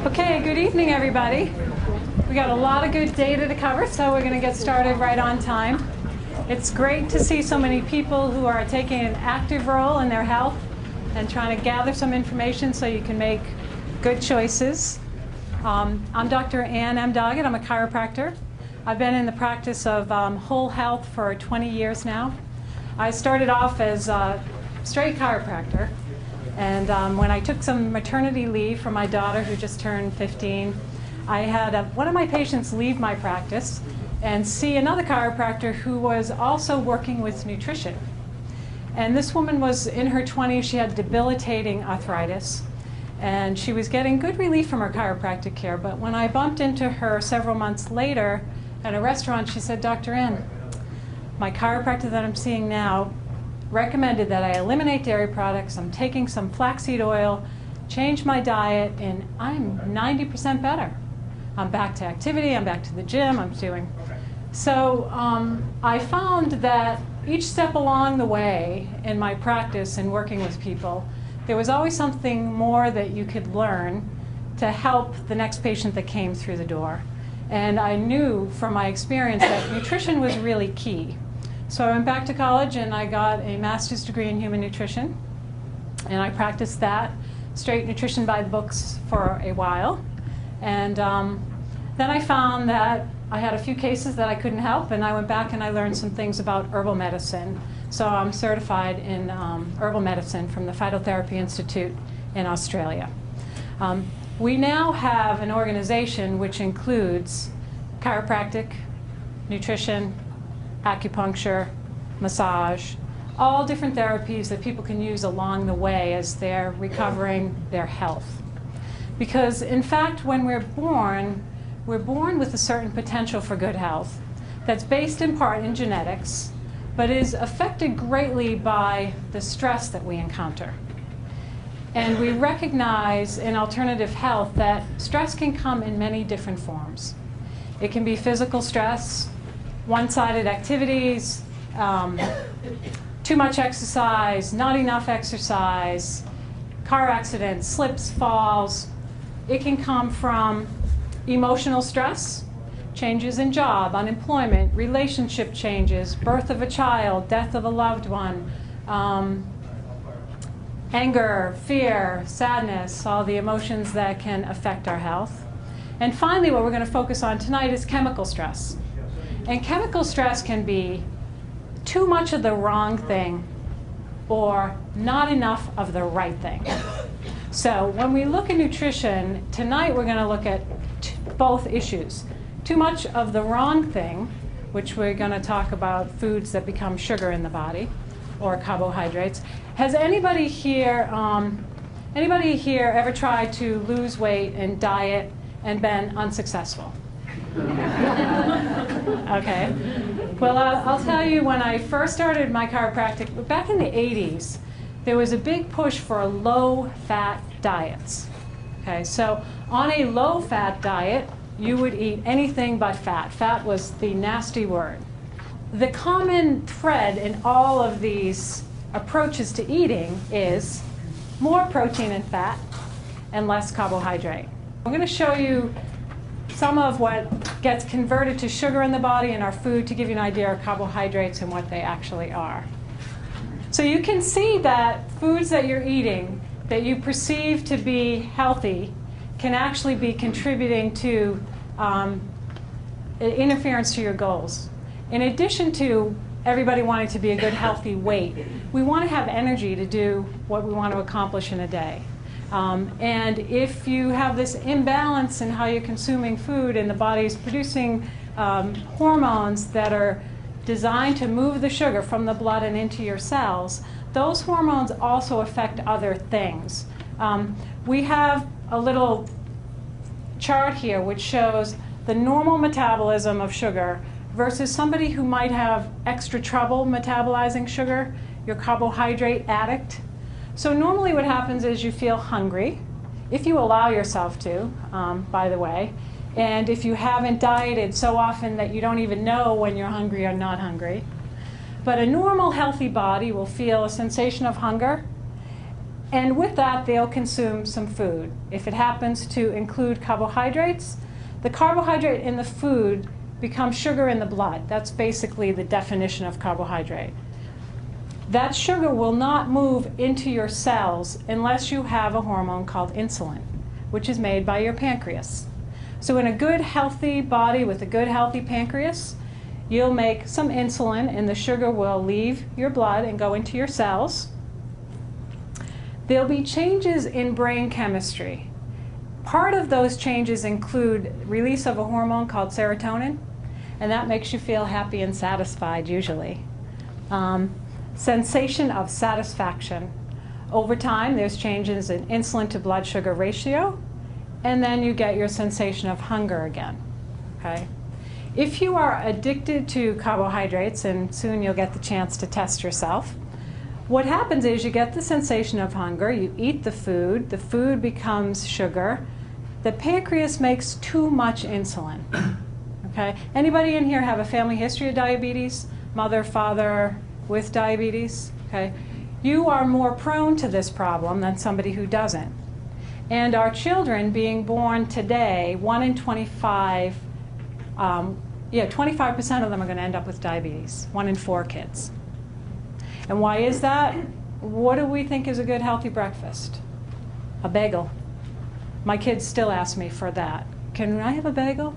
Okay, good evening, everybody. We got a lot of good data to cover, so we're going to get started right on time. It's great to see so many people who are taking an active role in their health and trying to gather some information so you can make good choices. I'm Dr. Ann M. Doggett. I'm a chiropractor. I've been in the practice of whole health for 20 years now. I started off as a straight chiropractor. And when I took some maternity leave for my daughter who just turned 15, I had one of my patients leave my practice and see another chiropractor who was also working with nutrition. And this woman was in her 20s. She had debilitating arthritis. And she was getting good relief from her chiropractic care. But when I bumped into her several months later at a restaurant, she said, "Dr. N, my chiropractor that I'm seeing now recommended that I eliminate dairy products. I'm taking some flaxseed oil, change my diet, and I'm 90% better. I'm back to activity, I'm back to the gym, I'm doing." So I found that each step along the way in my practice and working with people, there was always something more that you could learn to help the next patient that came through the door. And I knew from my experience that nutrition was really key. So I went back to college and I got a master's degree in human nutrition. And I practiced that, straight nutrition by the books, for a while. And then I found that I had a few cases that I couldn't help, and I went back and I learned some things about herbal medicine. So I'm certified in herbal medicine from the Phytotherapy Institute in Australia. We now have an organization which includes chiropractic, nutrition, acupuncture, massage, all different therapies that people can use along the way as they're recovering their health. Because in fact, when we're born with a certain potential for good health that's based in part in genetics, but is affected greatly by the stress that we encounter. And we recognize in alternative health that stress can come in many different forms. It can be physical stress, one-sided activities, too much exercise, not enough exercise, car accidents, slips, falls. It can come from emotional stress, changes in job, unemployment, relationship changes, birth of a child, death of a loved one, anger, fear, sadness, all the emotions that can affect our health. And finally, what we're going to focus on tonight is chemical stress. And chemical stress can be too much of the wrong thing or not enough of the right thing. So when we look at nutrition, tonight we're going to look at both issues. Too much of the wrong thing, which we're going to talk about foods that become sugar in the body or carbohydrates. Has anybody here ever tried to lose weight and diet and been unsuccessful? Okay. Well, I'll tell you, when I first started my chiropractic, back in the 80s, there was a big push for low-fat diets. Okay, so on a low-fat diet, you would eat anything but fat. Fat was the nasty word. The common thread in all of these approaches to eating is more protein and fat and less carbohydrate. I'm going to show you some of what gets converted to sugar in the body in our food to give you an idea of carbohydrates and what they actually are. So you can see that foods that you're eating that you perceive to be healthy can actually be contributing to interference to your goals. In addition to everybody wanting to be a good, healthy weight, we want to have energy to do what we want to accomplish in a day. And if you have this imbalance in how you're consuming food and the body is producing hormones that are designed to move the sugar from the blood and into your cells, those hormones also affect other things. We have a little chart here which shows the normal metabolism of sugar versus somebody who might have extra trouble metabolizing sugar, your carbohydrate addict. So normally what happens is you feel hungry, if you allow yourself to, by the way, and if you haven't dieted so often that you don't even know when you're hungry or not hungry. But a normal healthy body will feel a sensation of hunger And with that, they'll consume some food. If it happens to include carbohydrates, the carbohydrate in the food becomes sugar in the blood. That's basically the definition of carbohydrate. That sugar will not move into your cells unless you have a hormone called insulin, which is made by your pancreas. So in a good, healthy body with a good, healthy pancreas, you'll make some insulin, and the sugar will leave your blood and go into your cells. There'll be changes in brain chemistry. Part of those changes include release of a hormone called serotonin, and that makes you feel happy and satisfied usually. Sensation of satisfaction. Over time, there's changes in insulin to blood sugar ratio, and then you get your sensation of hunger again. Okay? If you are addicted to carbohydrates, and soon you'll get the chance to test yourself, what happens is you get the sensation of hunger, you eat the food becomes sugar, the pancreas makes too much insulin. Okay? Anybody in here have a family history of diabetes? Mother, father with diabetes? Okay? You are more prone to this problem than somebody who doesn't. And our children being born today, 1 in 25, 25% of them are going to end up with diabetes, 1 in 4 kids. And why is that? What do we think is a good healthy breakfast? A bagel. My kids still ask me for that. Can I have a bagel?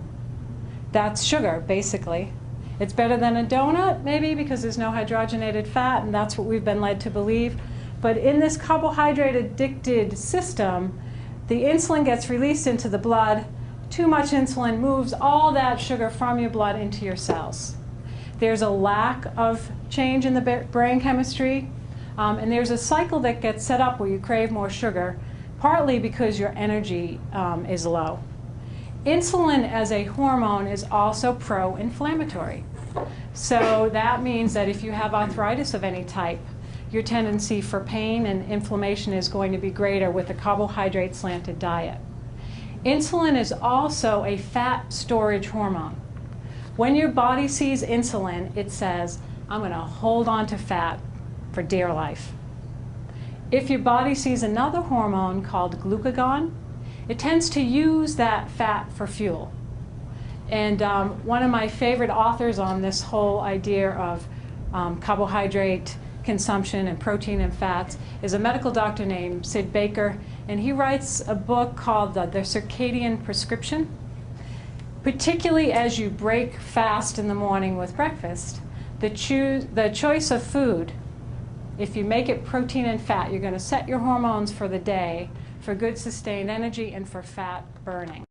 That's sugar, basically. It's better than a donut, maybe, because there's no hydrogenated fat, and that's what we've been led to believe. But in this carbohydrate-addicted system, the insulin gets released into the blood. Too much insulin moves all that sugar from your blood into your cells. There's a lack of change in the brain chemistry, and there's a cycle that gets set up where you crave more sugar, partly because your energy is low. Insulin as a hormone is also pro-inflammatory. So that means that if you have arthritis of any type, your tendency for pain and inflammation is going to be greater with a carbohydrate-slanted diet. Insulin is also a fat storage hormone. When your body sees insulin, it says, I'm going to hold on to fat for dear life. If your body sees another hormone called glucagon, it tends to use that fat for fuel. And one of my favorite authors on this whole idea of carbohydrate consumption and protein and fats is a medical doctor named Sid Baker, and he writes a book called the Circadian Prescription. Particularly as you break fast in the morning with breakfast, the choice of food, if you make it protein and fat, you're going to set your hormones for the day for good sustained energy and for fat burning.